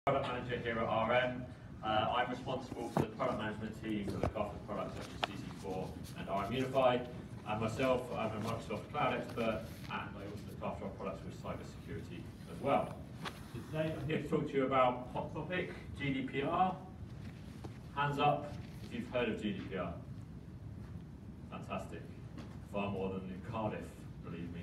Product manager here at RM. I'm responsible for the product management team to look after products such as CC4 and RM Unified. And myself, I'm a Microsoft Cloud expert, and I also look after our products with cybersecurity as well. So today I'm here to talk to you about hot topic, GDPR. Hands up if you've heard of GDPR. Fantastic. Far more than in Cardiff, believe me.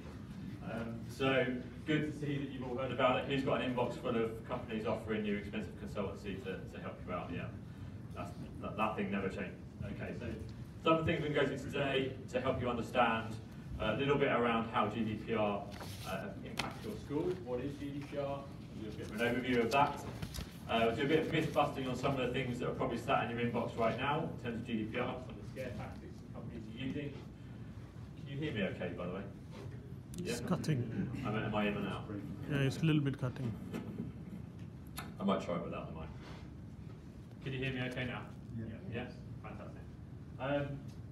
So good to see that you've all heard about it. Who's got an inbox full of companies offering you expensive consultancy to help you out? Yeah, that thing never changes. Okay, so some of the things we can go through today to help you understand a little bit around how GDPR impacts your school. What is GDPR? We'll do a bit of an overview of that. We'll do a bit of myth busting on some of the things that are probably sat in your inbox right now in terms of GDPR, some of the scare tactics that companies are using. Can you hear me okay, by the way? It's cutting. Am I in and out? Yeah, it's a little bit cutting. I might try it without the mic. Can you hear me okay now? Yeah. Yes? Fantastic.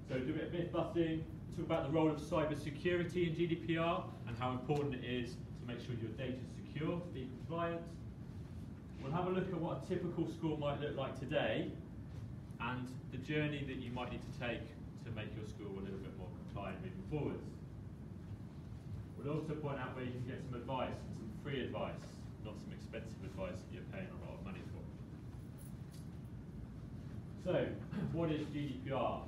So do a bit of myth busting, talk about the role of cybersecurity in GDPR and how important it is to make sure your data is secure, to be compliant. We'll have a look at what a typical school might look like today and the journey that you might need to take to make your school a little bit more compliant moving forwards. We'll also point out where you can get some advice, some free advice, not some expensive advice that you're paying a lot of money for. So, what is GDPR?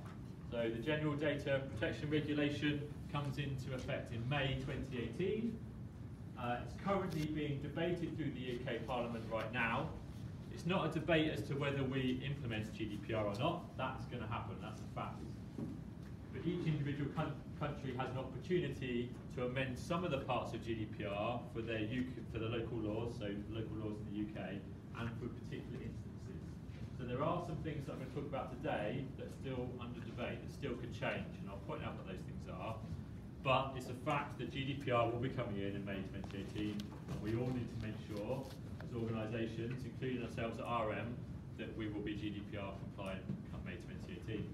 So the General Data Protection Regulation comes into effect in May 2018. It's currently being debated through the UK Parliament right now. It's not a debate as to whether we implement GDPR or not. That's going to happen, that's a fact. But each individual country has an opportunity to amend some of the parts of GDPR for the local laws, so local laws in the UK, and for particular instances. So there are some things that I'm going to talk about today that are still under debate, that still could change, and I'll point out what those things are. But it's a fact that GDPR will be coming in May 2018, and we all need to make sure, as organisations, including ourselves at RM, that we will be GDPR compliant come May 2018.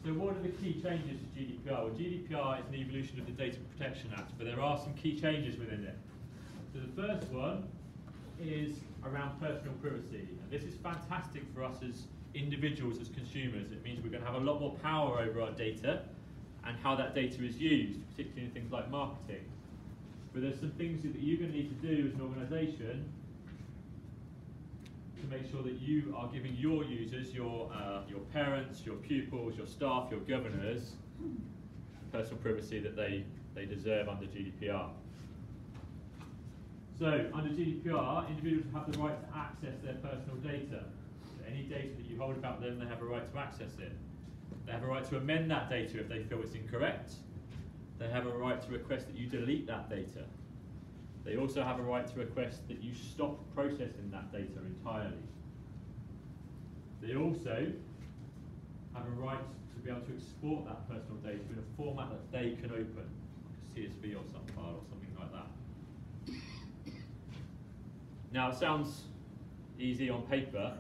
So what are the key changes to GDPR? Well, GDPR is an evolution of the Data Protection Act, but there are some key changes within it. So the first one is around personal privacy. And this is fantastic for us as individuals, as consumers. It means we're going to have a lot more power over our data and how that data is used, particularly in things like marketing. But there's some things that you're going to need to do as an organisation to make sure that you are giving your users, your parents, your pupils, your staff, your governors, personal privacy that they deserve under GDPR. So, under GDPR, individuals have the right to access their personal data. So any data that you hold about them, they have a right to access it. They have a right to amend that data if they feel it's incorrect. They have a right to request that you delete that data. They also have a right to request that you stop processing that data entirely. They also have a right to be able to export that personal data in a format that they can open, like a CSV or some file or something like that. Now, it sounds easy on paper,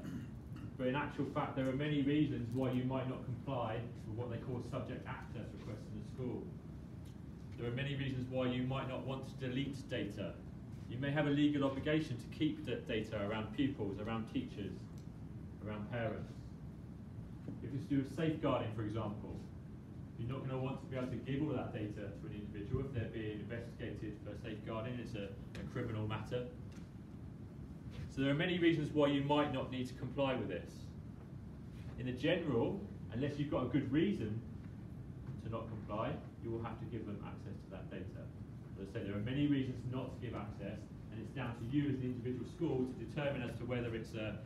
but in actual fact, there are many reasons why you might not comply with what they call subject access requests in the school. There are many reasons why you might not want to delete data. You may have a legal obligation to keep that data around pupils, around teachers, around parents. If it's to do with safeguarding, for example, you're not going to want to be able to give all that data to an individual if they're being investigated for safeguarding. It's a criminal matter. So there are many reasons why you might not need to comply with this. In the general, unless you've got a good reason to not comply, you will have to give them access to that data. As I say, there are many reasons not to give access, and it's down to you as an individual school to determine as to whether it's a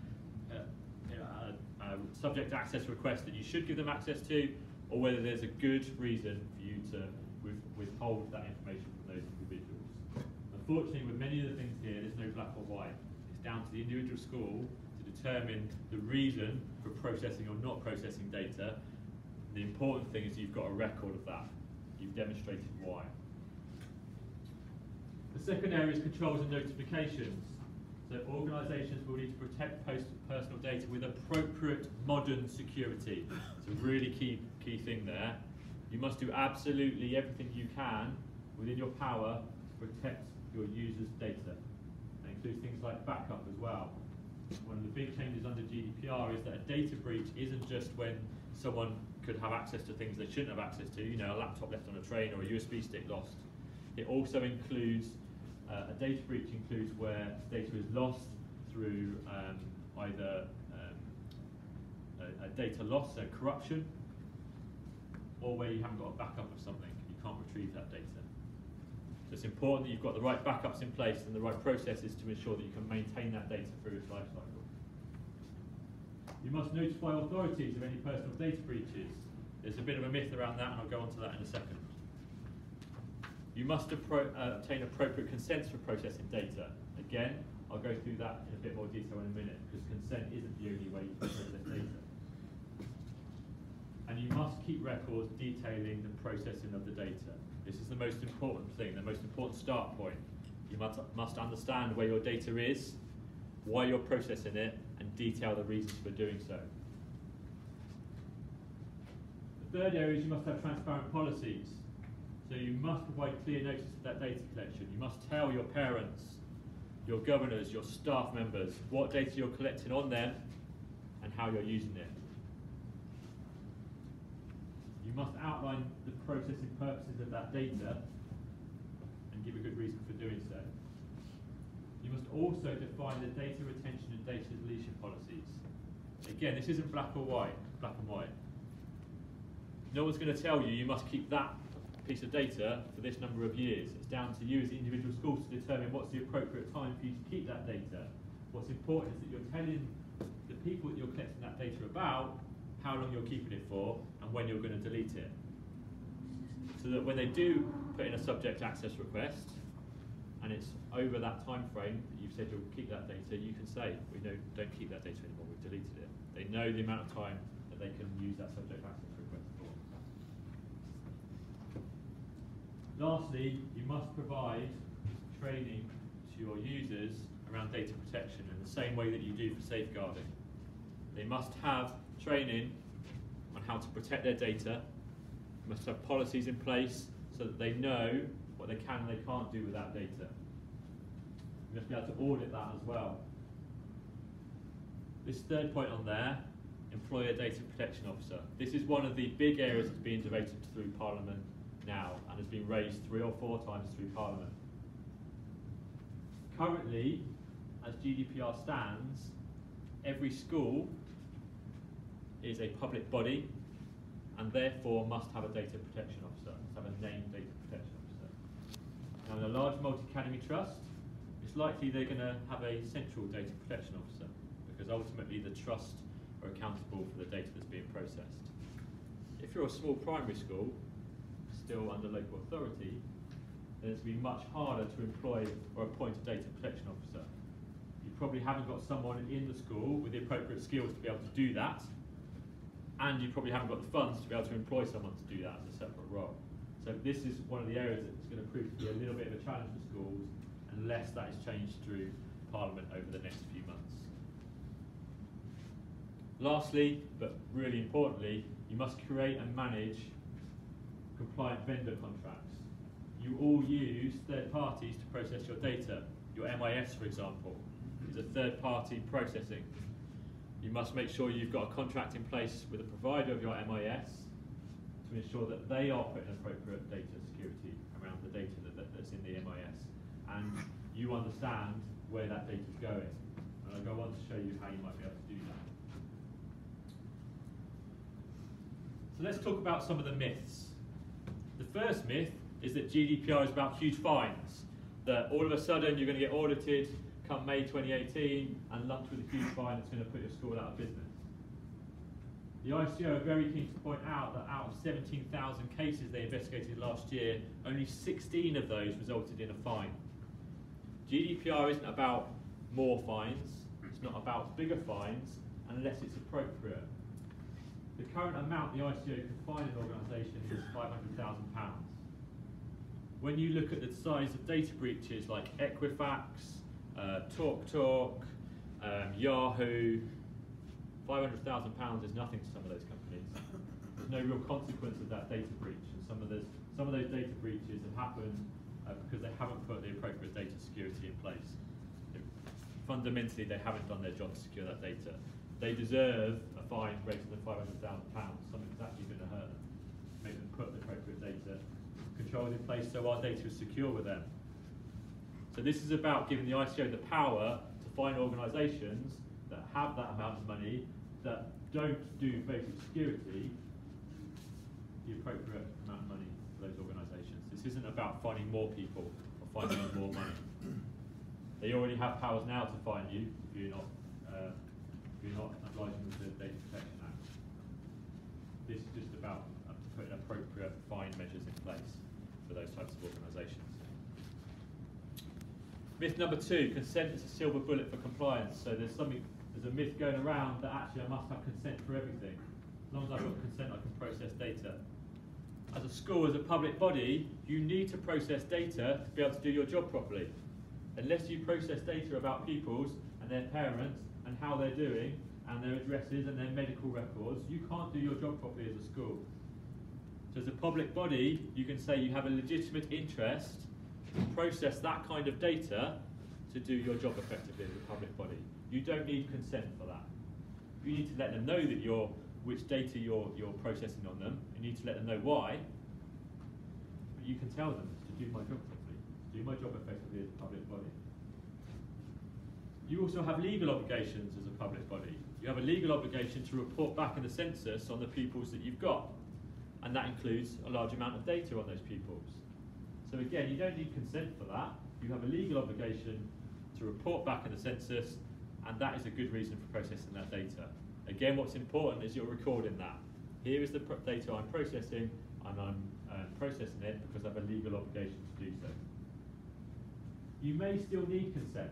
subject access request that you should give them access to, or whether there's a good reason for you to withhold that information from those individuals. Unfortunately, with many of the things here, there's no black or white. It's down to the individual school to determine the reason for processing or not processing data. The important thing is you've got a record of that. You've demonstrated why. The second area is controls and notifications. So organisations will need to protect personal data with appropriate modern security. It's a really key thing there. You must do absolutely everything you can within your power to protect your users' data. includes things like backup as well. One of the big changes under GDPR is that a data breach isn't just when someone could have access to things they shouldn't have access to, you know, a laptop left on a train or a USB stick lost. It also includes, a data breach includes where data is lost through either a data loss, so corruption, or where you haven't got a backup of something, you can't retrieve that data. So it's important that you've got the right backups in place and the right processes to ensure that you can maintain that data through its life cycle. You must notify authorities of any personal data breaches. There's a bit of a myth around that, and I'll go on to that in a second. You must obtain appropriate consents for processing data. Again, I'll go through that in a bit more detail in a minute, because consent isn't the only way you can process data. And you must keep records detailing the processing of the data. This is the most important thing, the most important start point. You must understand where your data is, why you're processing it, and detail the reasons for doing so. The third area is you must have transparent policies. So you must provide clear notice of that data collection. You must tell your parents, your governors, your staff members what data you're collecting on them and how you're using it. You must outline the processing purposes of that data and give a good reason for doing so. You must also define the data retention and data deletion policies. Again, this isn't black and white. No one's going to tell you must keep that piece of data for this number of years. It's down to you as the individual schools to determine what's the appropriate time for you to keep that data. What's important is that you're telling the people that you're collecting that data about how long you're keeping it for and when you're going to delete it. So that when they do put in a subject access request and it's over that time frame that you've said you'll keep that data, you can say, we don't keep that data anymore, we've deleted it. They know the amount of time that they can use that subject access request for. Lastly, you must provide training to your users around data protection in the same way that you do for safeguarding. They must have training on how to protect their data. You must have policies in place so that they know what they can and they can't do with that data. You must be able to audit that as well. This third point on there, employer data protection officer. This is one of the big areas that's being debated through Parliament now and has been raised 3 or 4 times through Parliament. Currently, as GDPR stands, every school is a public body and therefore must have a data protection officer, must have a named data protection officer. Now in a large multi-academy trust, it's likely they're going to have a central data protection officer because ultimately the trust are accountable for the data that's being processed. If you're a small primary school, still under local authority, then it's going to be much harder to employ or appoint a data protection officer. You probably haven't got someone in the school with the appropriate skills to be able to do that, and you probably haven't got the funds to be able to employ someone to do that as a separate role. So this is one of the areas that's going to prove to be a little bit of a challenge for schools unless that is changed through Parliament over the next few months. Lastly, but really importantly, you must create and manage compliant vendor contracts. You all use third parties to process your data. Your MIS, for example, is a third party processing. You must make sure you've got a contract in place with a provider of your MIS to ensure that they are putting appropriate data security around the data that's in the MIS. And you understand where that data is going. And I'll go on to show you how you might be able to do that. So let's talk about some of the myths. The first myth is that GDPR is about huge fines, that all of a sudden you're going to get audited come May 2018 and lumped with a huge fine that's going to put your school out of business. The ICO are very keen to point out that out of 17,000 cases they investigated last year, only 16 of those resulted in a fine. GDPR isn't about more fines, it's not about bigger fines, unless it's appropriate. The current amount the ICO can fine an organisation is £500,000. When you look at the size of data breaches like Equifax, TalkTalk, Yahoo, £500,000 is nothing to some of those companies. There's no real consequence of that data breach, and some of those data breaches have happened because they haven't put the appropriate data security in place. fundamentally they haven't done their job to secure that data. They deserve a fine greater than £500,000, something that's actually going to hurt them, make them put the appropriate data controls in place so our data is secure with them. So this is about giving the ICO the power to find organisations that have that amount of money that don't do basic security the appropriate amount of money for those organisations. This isn't about finding more people or finding more money. They already have powers now to fine you if you're not obliging with the Data Protection Act. This is just about putting appropriate fine measures in place for those types of organisations. Myth number 2, consent is a silver bullet for compliance. So there's a myth going around that actually I must have consent for everything. As long as I've got consent, I can process data. As a school, as a public body, you need to process data to be able to do your job properly. Unless you process data about people's and their parents and how they're doing and their addresses and their medical records, you can't do your job properly as a school. So as a public body, you can say you have a legitimate interest to process that kind of data to do your job effectively as a public body. You don't need consent for that. You need to let them know that which data you're processing on them. You need to let them know why. But you can tell them to do my job properly, to do my job effectively as a public body. You also have legal obligations as a public body. You have a legal obligation to report back in the census on the pupils that you've got. And that includes a large amount of data on those pupils. So again, you don't need consent for that. You have a legal obligation to report back in the census, and that is a good reason for processing that data. Again, what's important is you're recording that. Here is the data I'm processing, and I'm processing it because I have a legal obligation to do so. You may still need consent.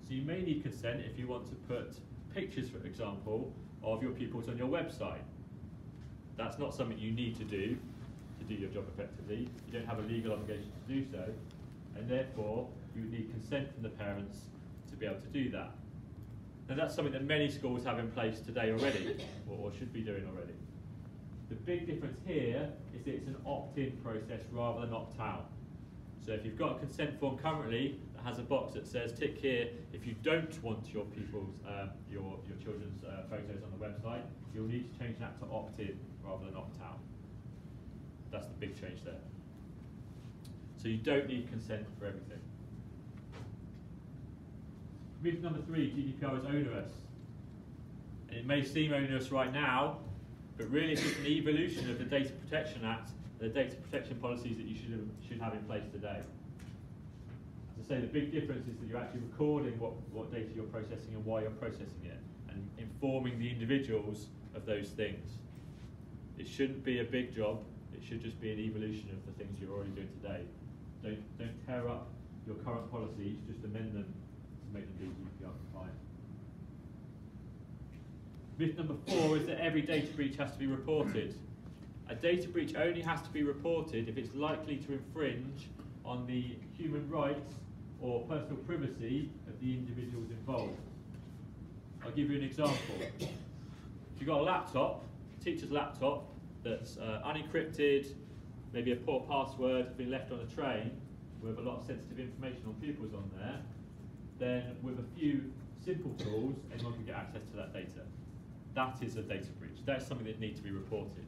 So you may need consent if you want to put pictures, for example, of your pupils on your website. That's not something you need to do your job effectively. You don't have a legal obligation to do so, and therefore you would need consent from the parents to be able to do that. Now that's something that many schools have in place today already, or should be doing already. The big difference here is that it's an opt-in process rather than opt-out. So if you've got a consent form currently that has a box that says tick here if you don't want your pupils, your children's photos on the website, you'll need to change that to opt-in rather than opt-out. That's the big change there. So you don't need consent for everything. Myth number 3, GDPR is onerous. And it may seem onerous right now, but really it's just an evolution of the Data Protection Act, the data protection policies that you should have in place today. As I say, the big difference is that you're actually recording what data you're processing and why you're processing it, and informing the individuals of those things. It shouldn't be a big job. It should just be an evolution of the things you're already doing today. Don't tear up your current policies, just amend them to make them be GDPR compliant. Myth number 4 is that every data breach has to be reported. A data breach only has to be reported if it's likely to infringe on the human rights or personal privacy of the individuals involved. I'll give you an example. If you've got a laptop, a teacher's laptop, that's unencrypted, maybe a poor password, been left on a train with a lot of sensitive information on pupils on there, then with a few simple tools, anyone can get access to that data. That is a data breach. That's something that needs to be reported.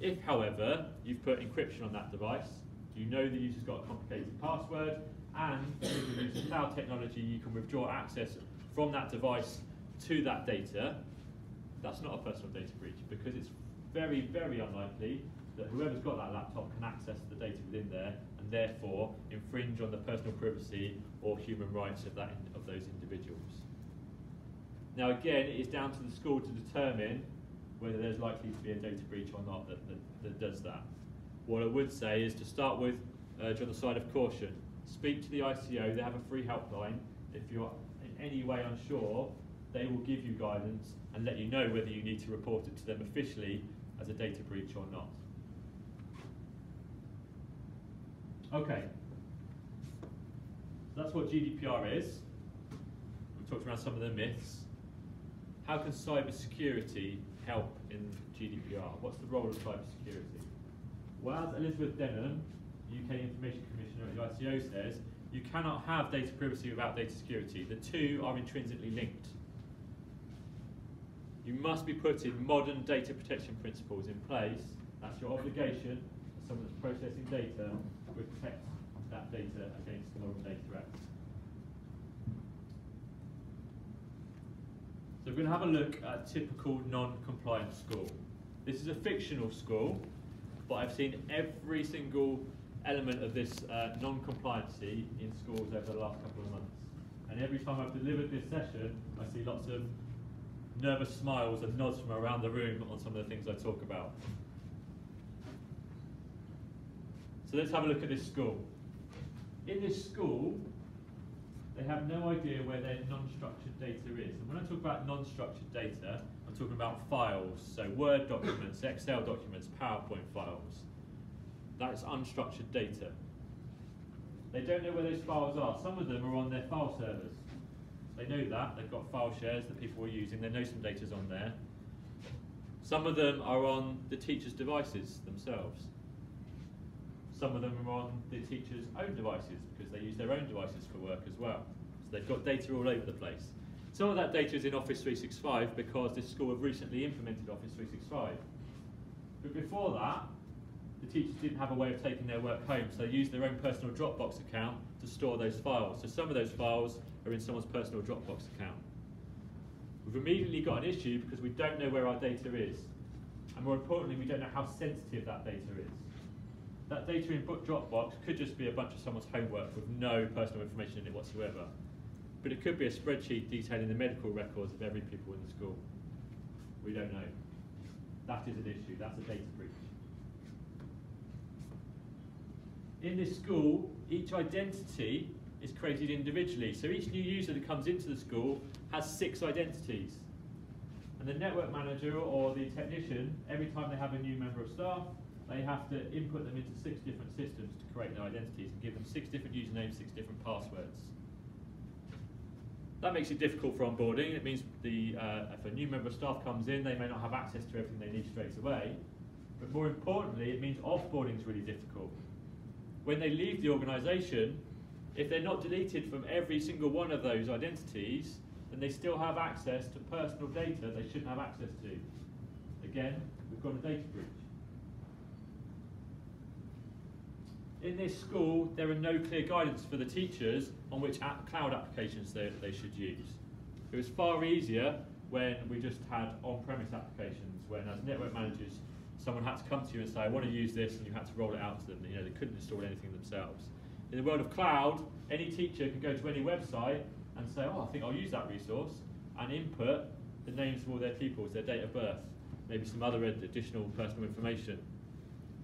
If, however, you've put encryption on that device, you know the user's got a complicated password, and with the use of cloud technology, you can withdraw access from that device to that data, that's not a personal data breach, because it's very, very unlikely that whoever's got that laptop can access the data within there and therefore infringe on the personal privacy or human rights of those individuals. Now again, it is down to the school to determine whether there's likely to be a data breach or not that does that. What I would say is to start with, err on the side of caution. Speak to the ICO, they have a free helpline. If you're in any way unsure, they will give you guidance and let you know whether you need to report it to them officially as a data breach or not. Okay, so that's what GDPR is. We've talked around some of the myths. How can cybersecurity help in GDPR? What's the role of cybersecurity? Well, as Elizabeth Denham, UK Information Commissioner at the ICO says, You cannot have data privacy without data security. The two are intrinsically linked. You must be putting modern data protection principles in place. That's your obligation as someone that's processing data to protect that data against modern data threats. So we're going to have a look at a typical non-compliant school. This is a fictional school, but I've seen every single element of this non-compliancy in schools over the last couple of months. And every time I've delivered this session, I see lots of nervous smiles and nods from around the room on some of the things I talk about. So let's have a look at this school. In this school, they have no idea where their non-structured data is. And when I talk about non-structured data, I'm talking about files, so Word documents, Excel documents, PowerPoint files. That's unstructured data. They don't know where those files are. Some of them are on their file servers. They know that. They've got file shares that people are using. They know some data's on there. Some of them are on the teacher's devices themselves. Some of them are on the teacher's own devices because they use their own devices for work as well. So they've got data all over the place. Some of that data is in Office 365 because this school have recently implemented Office 365. But before that, the teachers didn't have a way of taking their work home, so they used their own personal Dropbox account to store those files. So some of those files are in someone's personal Dropbox account. We've immediately got an issue because we don't know where our data is. And more importantly, we don't know how sensitive that data is. That data in Dropbox could just be a bunch of someone's homework with no personal information in it whatsoever. But it could be a spreadsheet detailing the medical records of every pupil in the school. We don't know. That is an issue. That's a data breach. In this school, each identity is created individually. So each new user that comes into the school has 6 identities. And the network manager or the technician, every time they have a new member of staff, they have to input them into 6 different systems to create their identities and give them 6 different usernames, 6 different passwords. That makes it difficult for onboarding. It means if a new member of staff comes in, they may not have access to everything they need straight away. But more importantly, it means offboarding is really difficult. When they leave the organisation, if they're not deleted from every single one of those identities, then they still have access to personal data they shouldn't have access to. Again, we've got a data breach. In this school, there are no clear guidance for the teachers on which cloud applications they should use. It was far easier when we just had on-premise applications, when as network managers, someone had to come to you and say, I want to use this, and you had to roll it out to them. You know, they couldn't install anything themselves. In the world of cloud, any teacher can go to any website and say, oh, I think I'll use that resource, and input the names of all their pupils, their date of birth, maybe some other additional personal information.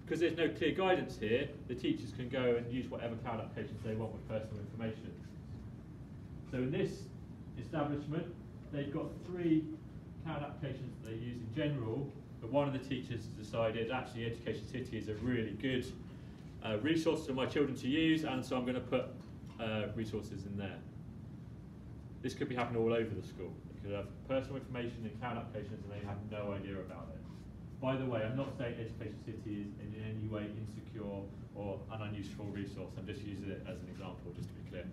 Because there's no clear guidance here, the teachers can go and use whatever cloud applications they want with personal information. So in this establishment, they've got 3 cloud applications that they use in general, but one of the teachers decided actually Education City is a really good resource for my children to use, and so I'm going to put resources in there. This could be happening all over the school. They could have personal information in cloud applications and they have no idea about it. By the way, I'm not saying Education City is in any way insecure or an unuseful resource. I'm just using it as an example, just to be clear.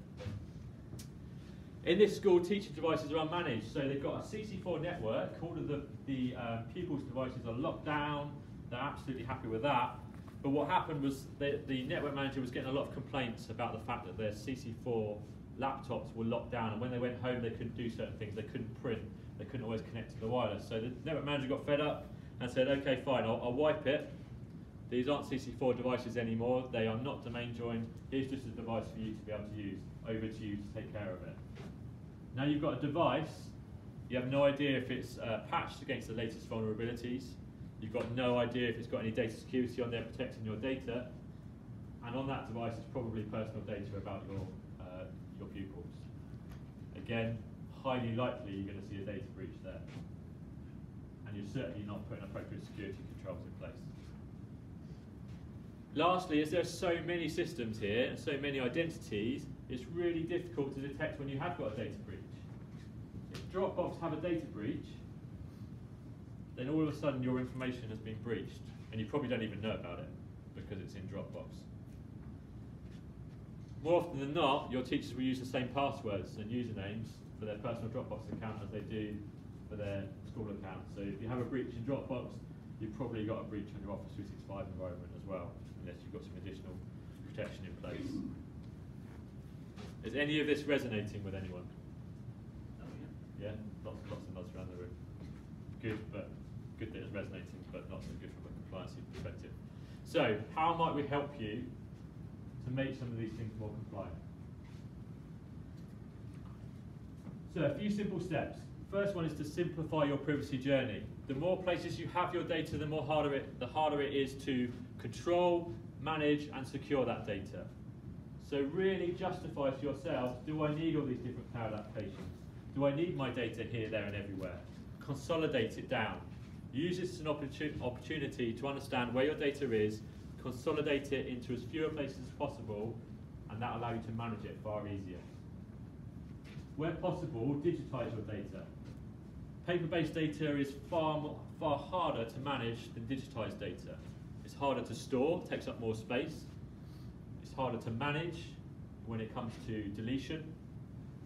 In this school, teacher devices are unmanaged. So they've got a CC4 network. All of the pupils' devices are locked down. They're absolutely happy with that. But what happened was the network manager was getting a lot of complaints about the fact that their CC4 laptops were locked down, and when they went home, they couldn't do certain things. They couldn't print. They couldn't always connect to the wireless. So the network manager got fed up and said, okay, fine, I'll wipe it. These aren't CC4 devices anymore. They are not domain joined. Here's just a device for you to be able to use. Over to you to take care of it. Now you've got a device. You have no idea if it's patched against the latest vulnerabilities. You've got no idea if it's got any data security on there protecting your data. And on that device is probably personal data about your pupils. Again, highly likely you're going to see a data breach there. And you're certainly not putting appropriate security controls in place. Lastly, as there are so many systems here and so many identities, it's really difficult to detect when you have got a data breach. If Dropbox have a data breach, then all of a sudden your information has been breached, and you probably don't even know about it because it's in Dropbox. More often than not, your teachers will use the same passwords and usernames for their personal Dropbox account as they do for their school account. So if you have a breach in Dropbox, you've probably got a breach on your Office 365 environment as well, unless you've got some additional protection in place. Is any of this resonating with anyone? Oh, Yeah, lots of nods around the room. Good, but good that it's resonating, but not so good from a compliance perspective. So, how might we help you to make some of these things more compliant? So, a few simple steps. First one is to simplify your privacy journey. The more places you have your data, the harder it is to control, manage, and secure that data. So really justify to yourself, do I need all these different cloud applications? Do I need my data here, there, and everywhere? Consolidate it down. Use this as an opportunity to understand where your data is, consolidate it into as fewer places as possible, and that will allow you to manage it far easier. Where possible, digitize your data. Paper-based data is far harder to manage than digitized data. It's harder to store, takes up more space. It's harder to manage when it comes to deletion,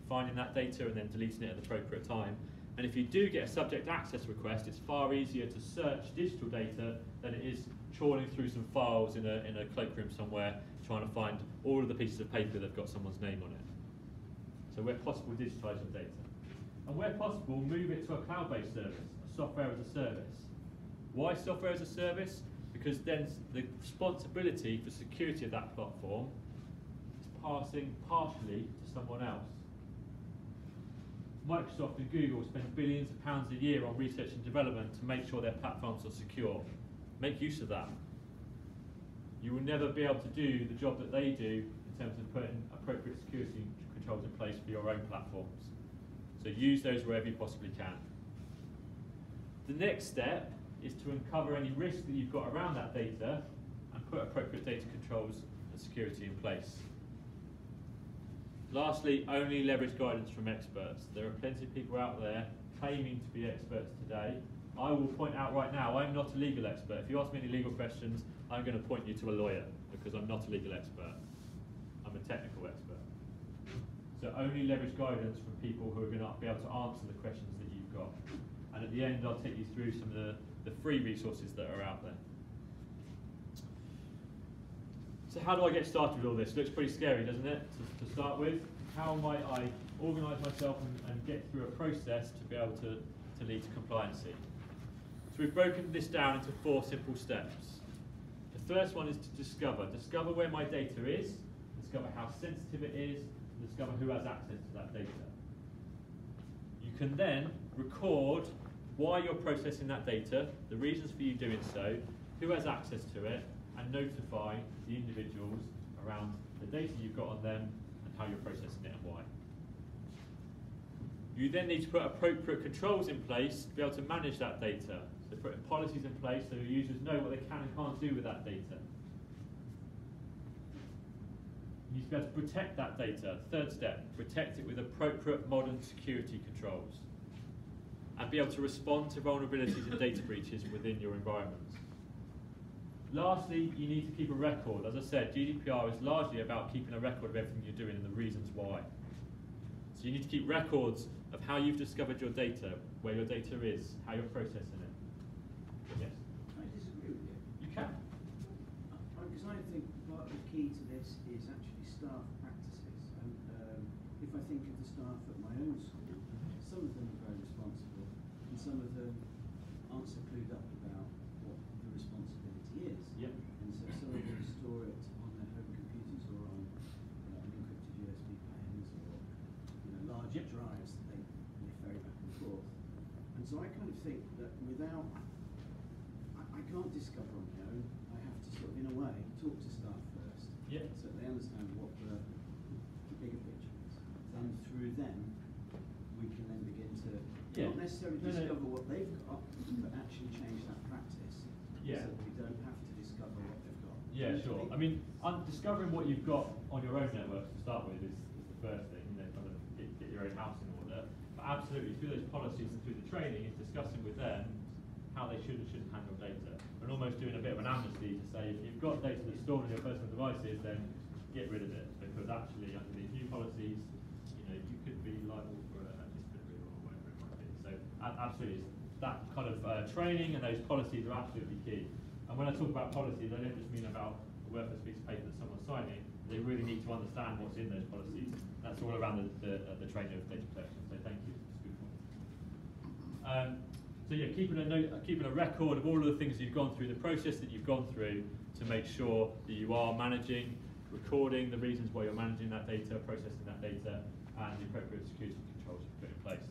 finding that data and then deleting it at the appropriate time. And if you do get a subject access request, it's far easier to search digital data than it is trawling through some files in a cloakroom somewhere, trying to find all of the pieces of paper that have got someone's name on it. So where possible, digitize your data. And where possible, move it to a cloud-based service, a software as a service. Why software as a service? Because then the responsibility for security of that platform is passing partially to someone else. Microsoft and Google spend billions of pounds a year on research and development to make sure their platforms are secure. Make use of that. You will never be able to do the job that they do in terms of putting appropriate security controls in place for your own platforms. So use those wherever you possibly can. The next step is to uncover any risks that you've got around that data and put appropriate data controls and security in place. Lastly, only leverage guidance from experts. There are plenty of people out there claiming to be experts today. I will point out right now, I'm not a legal expert. If you ask me any legal questions, I'm going to point you to a lawyer because I'm not a legal expert. I'm a technical expert. So only leverage guidance from people who are going to be able to answer the questions that you've got. And at the end, I'll take you through some of the free resources that are out there. So how do I get started with all this? Looks pretty scary, doesn't it, to start with? How might I organise myself and get through a process to be able to lead to compliancy? So we've broken this down into 4 simple steps. The first one is to discover. Discover where my data is, discover how sensitive it is, and discover who has access to that data. You can then record why you're processing that data, the reasons for you doing so, who has access to it, and notify the individuals around the data you've got on them and how you're processing it and why. You then need to put appropriate controls in place to be able to manage that data. So putting policies in place so users know what they can and can't do with that data. You need to be able to protect that data. Third step, protect it with appropriate modern security controls. And be able to respond to vulnerabilities and data breaches within your environment. Lastly, you need to keep a record. As I said, GDPR is largely about keeping a record of everything you're doing and the reasons why. So you need to keep records of how you've discovered your data, where your data is, how you're processing it. Yes? I disagree with you. You can. Because I think part of the key to this is actually staff practices. And if I think of the staff at my own school, some of them are very responsible, and some of them aren't so clued up about what the responsibility is. Yep. And so some of them store it on their home computers or on encrypted USB pens or large drives that they ferry back and forth. And so I kind of think that without, I can't discover on my own. I have to sort of, in a way, talk to staff first, Yep. so that they understand what the bigger picture is. Then through them, we can then begin to not necessarily discover what they've got, but actually change that practice, Yeah. so that we don't have to discover what they've got. Yeah, sure. I mean, discovering what you've got on your own network to start with is the first thing, kind of get your own house in order. But absolutely, through those policies and through the training, is discussing with them how they should and shouldn't handle data. And almost doing a bit of an amnesty to say, if you've got data that's stored on your personal devices, then get rid of it, because actually under these new policies, you could be liable for a disciplinary or whatever it might be. So absolutely, that kind of training and those policies are absolutely key. And when I talk about policies, I don't just mean about a worthless piece of paper that someone's signing. They really need to understand what's in those policies. That's all around the training of data protection. So thank you. That's a good point. So yeah, keeping a record of all of the things you've gone through, the process that you've gone through to make sure that you are managing, recording the reasons why you're managing that data, processing that data, and the appropriate security controls you've put in place.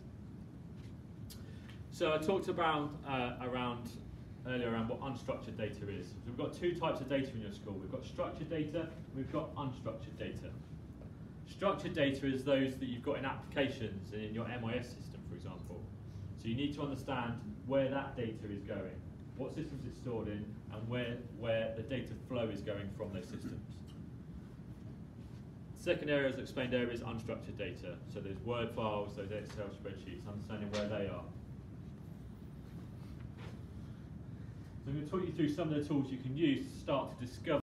So I talked about earlier around what unstructured data is. So we've got two types of data in your school. We've got structured data, we've got unstructured data. Structured data is those that you've got in applications and in your MIS system, for example. So you need to understand where that data is going, what systems it's stored in, and where the data flow is going from those systems. Second area, as explained there, is unstructured data. So there's Word files, those Excel spreadsheets, understanding where they are. So I'm going to talk you through some of the tools you can use to start to discover